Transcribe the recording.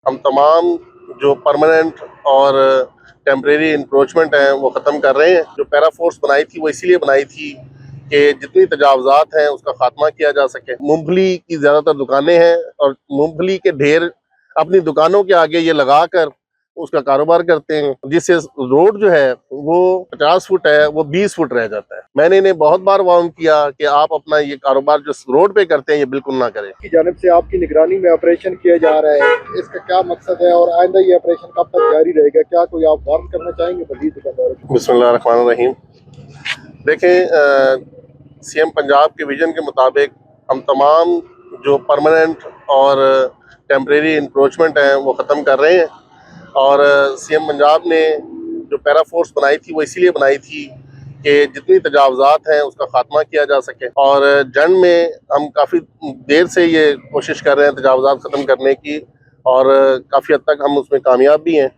हम तमाम जो परमानेंट और टेम्परेरी इंक्रोचमेंट हैं वो ख़त्म कर रहे हैं। जो पैरा फोर्स बनाई थी वो इसीलिए बनाई थी कि जितनी तजावज़ात हैं उसका खात्मा किया जा सके। मूंगफली की ज़्यादातर दुकानें हैं और मूंगफली के ढेर अपनी दुकानों के आगे ये लगा कर उसका कारोबार करते हैं, जिससे रोड जो है वो 50 फुट है वो 20 फुट रह जाता है। मैंने इन्हें बहुत बार वार्न किया कि आप अपना ये कारोबार जो रोड पे करते हैं ये बिल्कुल ना करें। की जानिब से आपकी निगरानी में ऑपरेशन किया जा रहा है, इसका क्या मकसद है और आइंदा ये ऑपरेशन कब तक जारी रहेगा? क्या कोई आप वार्न करना चाहेंगे मज़ीद दुकानदारों को? बिस्मिल्लाहिर्रहमानिर्रहीम। देखें, सीएम पंजाब के विजन के मुताबिक हम तमाम जो परमानेंट और टेम्परेरी इंक्रोचमेंट हैं वो ख़त्म कर रहे हैं और सीएम पंजाब ने जो पैरा फोर्स बनाई थी वो इसीलिए बनाई थी कि जितनी तजावज़ात हैं उसका खात्मा किया जा सके। और जंग में हम काफ़ी देर से ये कोशिश कर रहे हैं तजावज़ात ख़त्म करने की और काफ़ी हद तक हम उसमें कामयाब भी हैं।